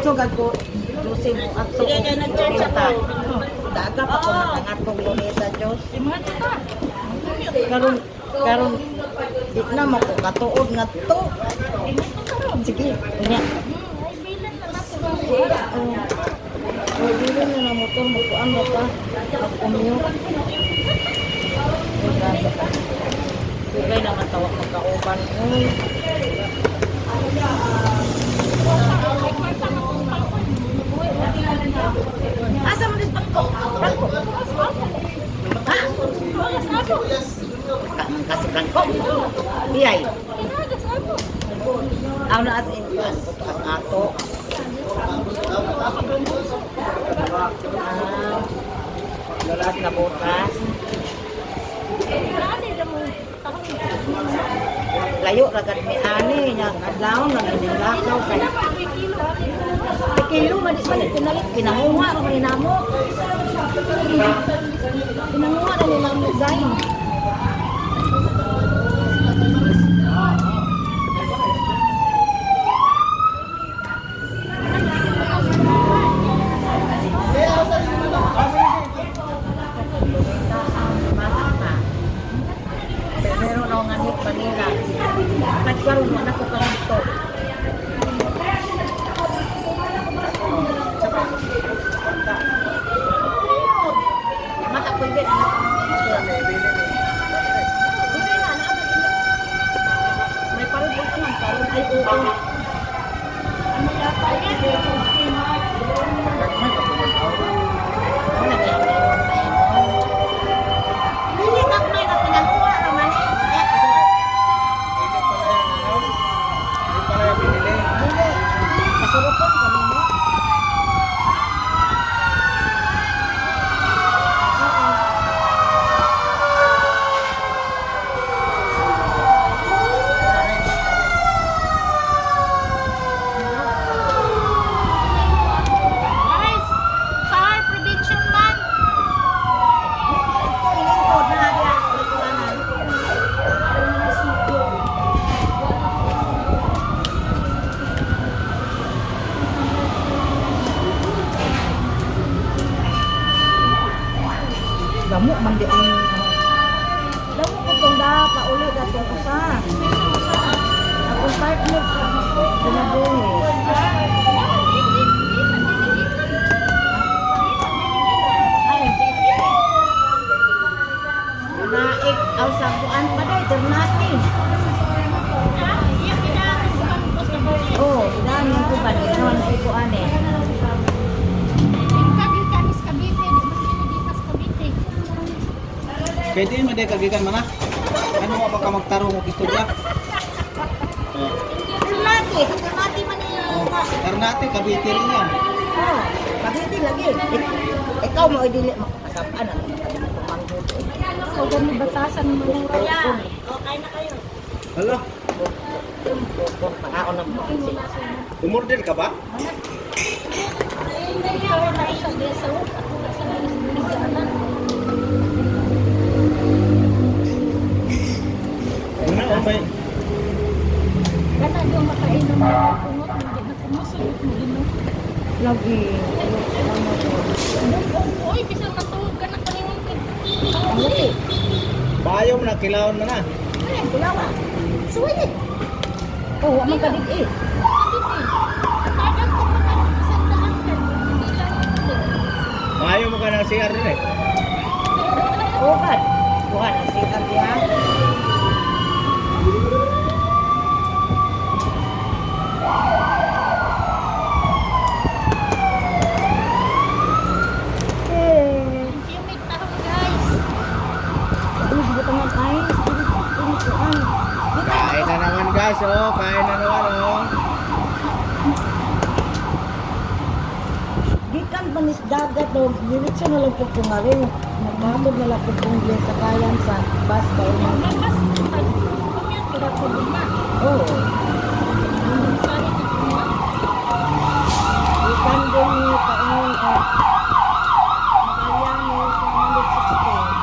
Gusto ko, Diyusin mo at Sige, kaya nag-church ako. Dagat ako nakangatong luneta, Diyos. Si mga tata. Karon, di na mo ko katuod nga to. Sige, kanya. Ay, bilan na nato. Ay, bilan na na motor, magkuan na pa. Mag-commute. Ay, dagat ka. Bigay na matawa magkauban. Ay. Asa mo din pagko? Pagko? Ha? Kasi pagko? Biyay. Ang naas intas. Ang ato. Lalas na butas. Layo ragad mi ani nya adlaw nang nilakaw kay kilo man di palit pinalit pinangunga ra man namo pinangunga ra ni namo zain pero no nga ni Manila nagkaroon mo na ko kanito. Mata ko ibig na. May parang ito lang, parang ay oo. Ano yata yun? Hindi na may pinangkuha naman eh. Kasurupon kami mo. Guys, Sahar Prediction Man. Ito, ilingkod na natin. Kulikulangan. Damo man di ang damo ko tong da pauli da tong usa. Ako partner sa dinabuhi. Naik aw sa kuan pa day ternati. Oh, dami ko ba ni non ko kuan eh. Pwede mo din kagikan mana? Ano mo baka magtarong og istorya? Ternati man niya. Ternate kabiti rin yan. Oh, pagiti lagi. Ikaw mo dili makasapaan ang pamanggot. So, ganun batasan mo ng raya. Okay na kayo. Hala, Pakaon ng pagkasin. umorder ka ba? Una o may Kana yung makainom na kumot, hindi na kumusulot mo ginom. Lagi. Uy, bisang natulog ka na kalimang ka. Ang lasi. bayo mo na kilawon mo na. Ay, kulawa. Suwili. Oh, wa man kadig eh. Tagang ko pa ka isang daan ka. Hindi lang ito. Bayo mo ka ng CR din eh. Bukan. Bukan ang sikat ya. Humid tayo, guys. Ano ba tangan ay? Ini kuan. Kain na naman guys, oh. Kain na naman, oh. Gikan panis dagat do, diretso na lang po kung ngayon. Nagmatod na lang po kung sa kayan sa bus ba yun. Mas, kumyan ko na po lima. Oh, Sari na kuma. gikan din ni kaon Magallanes 160.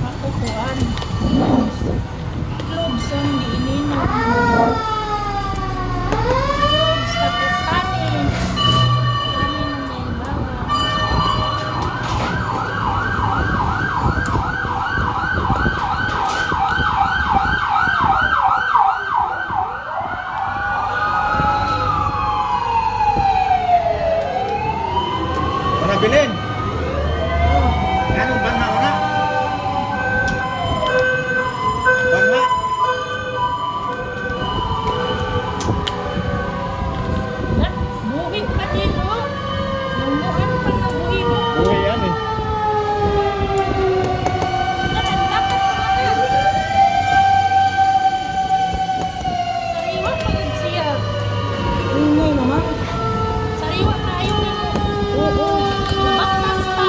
Ako kuan. Cloves ang diininom. Cloves tapos honey. Honey na may bawang. Manabilin. Anong banha mo na? Banha. Nak, buhi pa dito. Nanguhan pa na buhi mo. Buhay yan eh. Dapat pa na. Sariwa pa rin siya. Ingay naman. Sariwa tayo na mo. Oo. Baklas pa.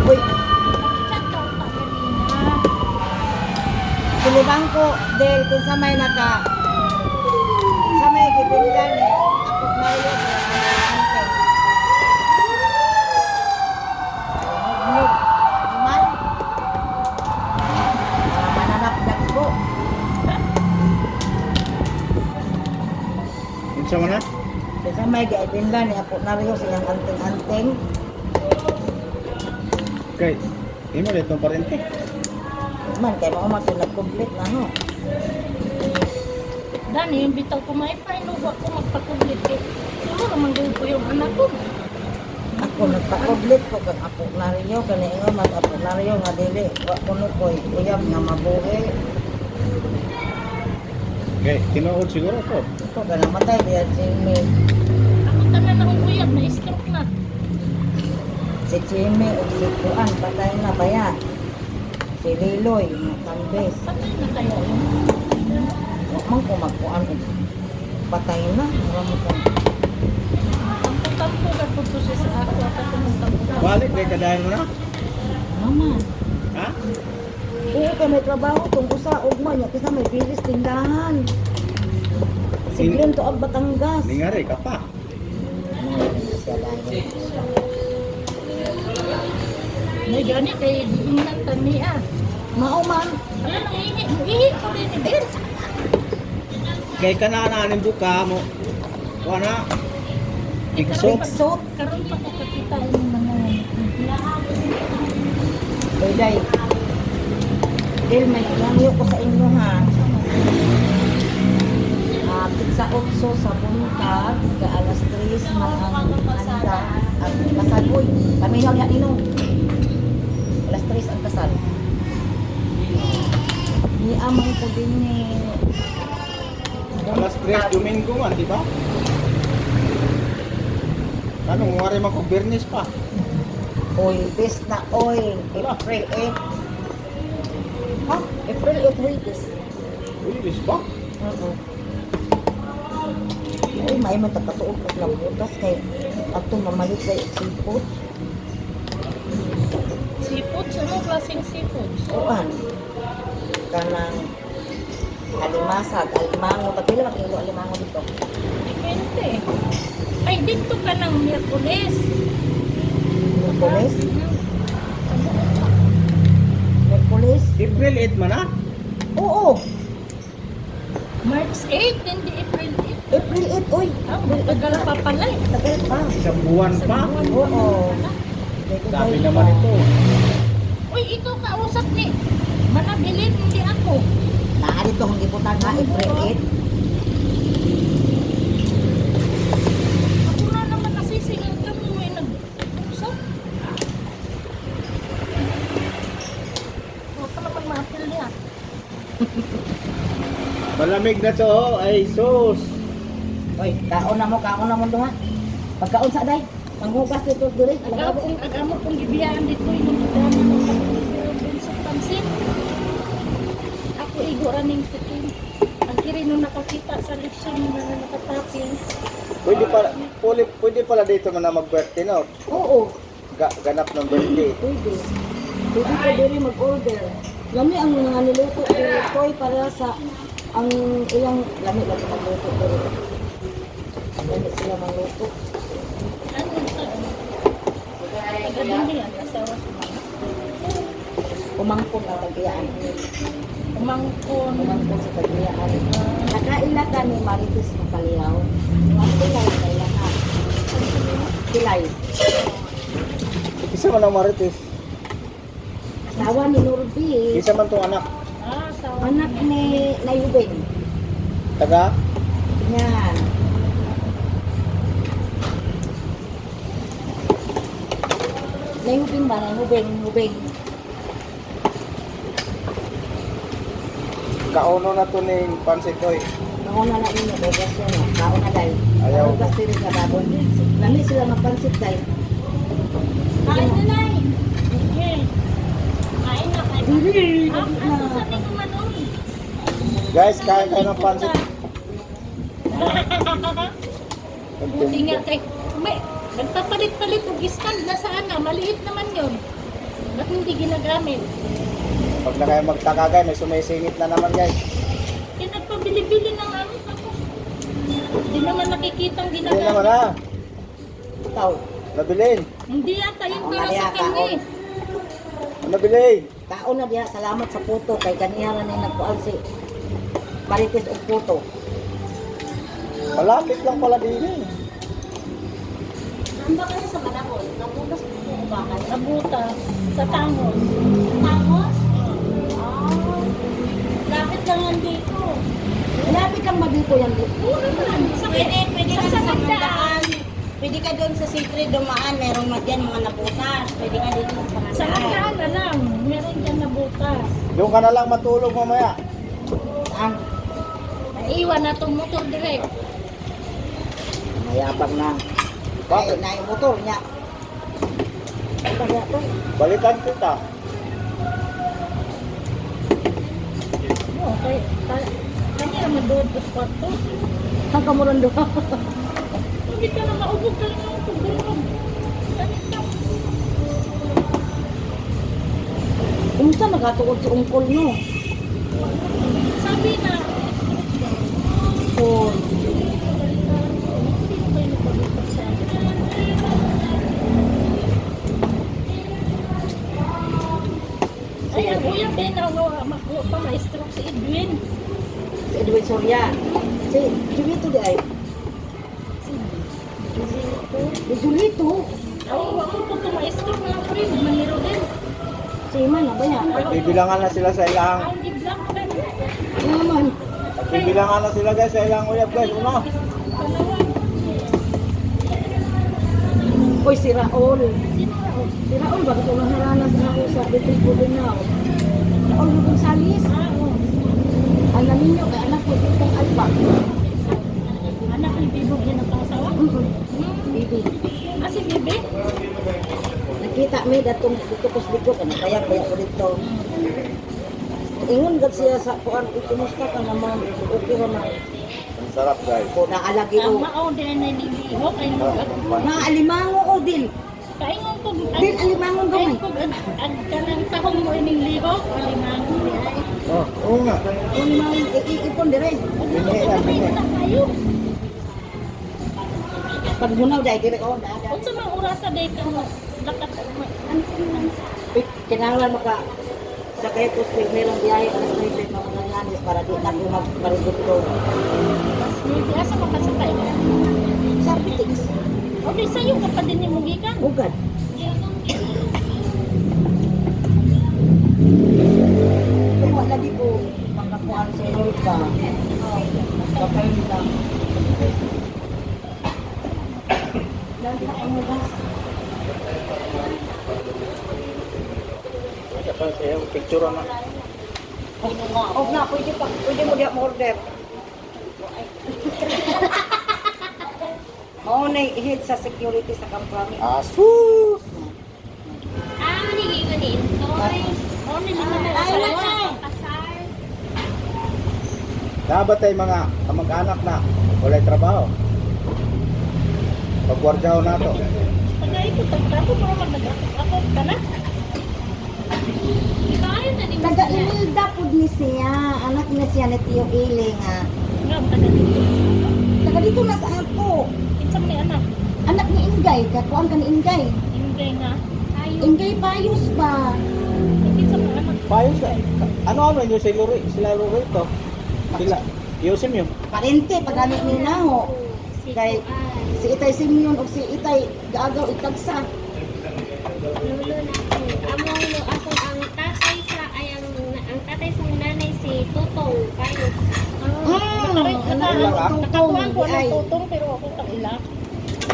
Uy, Chat ka pa kanina. silibang ko, Del, kung sa may sa may kipindan eh. Ako na yun. Nug-nug. Iman. Mananapdag ko. Unsa man na? Sa may kipindan eh. Ako na rin siyang anting-anting. Okay. Imo dito parente. Man, kaya mo man nag-complete na, no? Dani, yung bitaw ko may painuwa ko magpakublit eh. Siguro naman gawin ko yung anak ko. Ako nagpa-complete ko kang ako na rin yun. Kaya nga mag-ako na rin yun nga dili. Kuno ko, uyab nga mabuhi. Okay, tinuod siguro ko. Ito ka namatay, diyan si Jimmy. Ako tanan na akong uyab na stroke na. Si Jimmy o si Kuan, patay na ba yan? Si Liloy, mga kambes. Patay na kaya yun. Huwag man ko magkuan. Patay na. Marami ka. Tampo-tampo ka po siya sa ako. Ako tumutang-tampo. Balik day kadayon mo na. Mama. Ha? Oo, kaya may trabaho. Tungkol sa ugma niya. Kasi may bilis tindahan. Siglin to ang Batangas. Ningari ka pa. May gani kay Dingnan Tania. Mao man. Wala nang ihi. Ihi ko rin ni Ben. Kay kanana ning buka mo. Wala. Iksot. Iksot. Karoon pa ko kakita yung mga Day. Del, may langyo ko sa inyo ha. Pizza 8 sa buntag, ka alas 3 man ang anda at kasal. Uy, kami yung inong. Alas 3 ang kasal. Ni amang ko din ni Alas 3 Domingo man, di ba? Ano, ngari man ko Bernis pa. Oy, best na oy. April 8. Ha? April 8 weeks. Uy, bis ba? Uy, may matagkatuog ng lambutas kay ato mamalit kay seafood. seafood. Anong klaseng seafood? Uan. Kanang alimasag, alimango. Pagpila makilo alimango dito. Depende. Ay, dito ka ng Miyerkules. Merkules? Merkules? April 8 man na? Oo. March 8, hindi April 8. April 8, uy. Ah, tagal pa pala eh. Tagal pa. Isang buwan pa? Oo. Sabi naman ito. Uy, ikaw kausap ni Manabilin, hindi ako. Dito hindi po taga April 8. Ako na naman nasisingil ka mo may nag-usap. Huwag ka naman ma-appeal niya. Malamig na to, ay sus. Uy, kaon na mo duha. Pagkaon sa day. Panghugas dito diri. Agamo kong gibiyaan dito yung dami ng sa pansin. Ako igo raning tikim. Ang kiri nung nakakita sa lipson na nakatapin. Pwede pala dito man na mag-birthday, no? Oo. Ganap ng birthday. Pwede. Pwede ka diri mag-order. Lami ang mga niluto ko toy para sa ang ilang lami lang magluto diri. Lami sila magluto. Ano sa din ang asawa sa mga. Umangkon ang Tagbiaan. Umangkon. Umangkon sa Tagbiaan. Nakaila ka ni Marites Kapaliaw. Ang pilay na ilang ka. Pilay. Isa man ang Marites. Asawa ni Norby. Isa man tong anak. Asawa. Anak ni Nayubin. Taga? Yan. Nayubin ba? Nayubin. Kauno na to ni Pansit Oy. Nauna na inyo, begas yun. Kao na dahil. Ayaw Ayaw ko. kasi rin sa babon. Lami sila magpansit dahil. Kain na na eh. Okay. Kain na, kain na. Dili. Ano sa tingin mo manon? Guys, kain kayo ng pansit. Buti nga kay, may, nagpapalit-palit og stand na saan na, maliit naman yun. Ba't hindi ginagamit? Pag na kayo magtaka guys, may sumisingit na naman guys. Kaya nagpabili-bili ng ano ako. Hindi naman nakikitang Hindi ginagamit. naman na. Ikaw. Nabilin. Hindi yata yun Oo, para Maria, sa kanya eh. Nabilin. Kao na diha. Salamat sa puto. Kay kaniya na nagpuan si Marites og puto. Malapit lang pala din eh. Nanda kayo sa Manabon. Nabutas po ba kayo? Nabuta sa tangos. Tangos? Bakit lang nandito? Malapit kang magdito yan. Puro naman. Sa Pwede ka sa sa Sagdaan. Sandaan. Pwede ka doon sa Secret dumaan. Merong dyan mga nabutas. Pwede ka dito sa Sa Sandaan. Sagdaan na lang. Meron dyan nabutas. Doon ka na lang matulog mamaya. Saan? Naiwan na itong motor direct. Mayabang na. Bakit? Na yung motor niya. Ay, kaya to. Balikan kita. Okay. Kanya naman doon sa kwarto. Ang kamuran doon. Hindi ka na maubog ka lang ng pagdurog. Ganit ka. Kumusta nagatuod si ungkol no? Sabi na, So, sino kayo nagpabitag sa ay, ang kuya din, makuha pa ma-stroke si Edwin. si Edwin Soria. Si Julito di ay. Si Julito. Ako po ito ma-stroke mga friend, maniro din. Si Iman na ba yan? Bibilangan na sila sa ilang. Ang giblang ka rin. Ano naman? Bibilangan na sila guys sa ilang uyab guys. Una. Palawan. Oy, si Raul. Si Raul, bakit walang haranas na ako sa Betul Pudinaw? Raul Gonzales. Ang namin nyo, kay anak ko ditong Alba. Anak ni Bibo yan ang pangasawa? Bibi. Ah, si Bibi? Nakita mi datong dito ano kaya ko dito. Ingon gad siya sa kuan kumusta ka naman okay ra man. Ang sarap guys. Ko naalagi Ang o. mao din na nilihok ay Na alimango o dil. kaingon ko Dil alimango gamay. ko ang kanang tahong mo ining lihok alimango di ay. Oh, oo nga. Alimango iipon dire. Hindi lang. Ay, na kayo. Pag munaw dai dire ko da. Unsa man orasa day ka mo lakat mo. Kinahanglan maka sa kay ko merong biyahe alas 9 mga nanganis para di na ko magparigot ko. Maybe asa ka pasakay. Sa pitix. O di sayo ka pa din ni mo gikan. Ugad. Pero wala di ko makakuan sa inyo ba. Kapay nila. Lagi na ang gas. Sa siya picture na. Oh na, pwede mo diya order. Mao na head sa security sa kampanya. Asus. Ah, manigi ko din. Oh, niliman na Ay, sa wala. Nabatay mga kamag-anak na walay trabaho. Pagwardyaw na to. Pagay ko tagtapo mo naman nag-ako ka na. Kain na ni mo. Taga Imelda pud ni siya, anak ni siya ni Tio Ile nga. Nga, taga dito. Taga dito na sa ako. Kinsa man ni anak? Anak ni Ingay, kakuan ka ni Ingay. Ingay nga. Ingay payos ba? Hindi sa mga anak. Payos na. Ano yun si Lori? Sila Lori ito. Sila. Yosim yun. Parente, pagani ni Naho. Si Kay Kuan. si Itay Simeon o si Itay gaagaw itagsa. Lolo na ako. Among lo ako ang tatay sa ay ang tatay sa nanay si Tutong Payos. Nakakuha ko ng tutong pero ako tangila.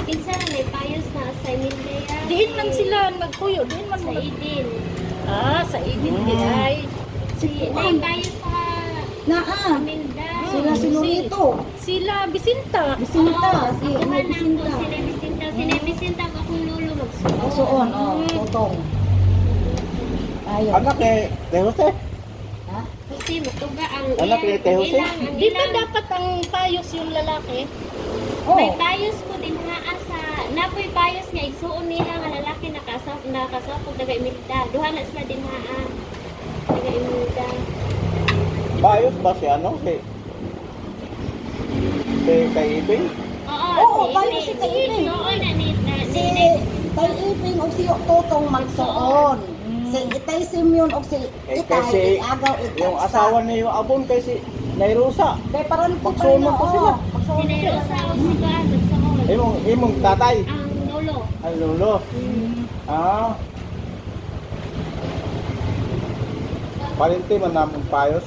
Kinsa na may Payos na sa Mindaya. Dihin man sila magkuyo, dihin man sa mga. Idin. Sa ibig ay. Si may Payos sa Naa. Minda. Sila si Lorito. Sila Bisinta. Bisinta, si Ako Inay man ako Bisinta. sila Bisinta. Sila Bisinta ko kung lolo magsuot. Magsuon, totong. Ayun. Anak eh, de Jose. Ha? Kasi matuga ang Anak ni Teo Jose? ang Di ba ilang. dapat ang payos yung lalaki? May Oh. payos ko din haa sa napoy payos nga igsuon nila nga lalaki nakasapog daga imilda. Duha na sila din haa. Daga imilda. Payos ba si ano? Si kay Ibing? Oo, si payos Iping. si Iping. Igsuon na ni Si Tay Iping o si Totong magsuon. Si Itay Simeon o si Eh, Itay kasi agaw itagsa. yung asawa niya yung abon kay si Nairusa. Kay paran po Magsuon man po sila. Si Nerosa o si Kuan magsuon. Imong tatay. Ang lolo. Ang lolo. Ah. Parente man namong payos.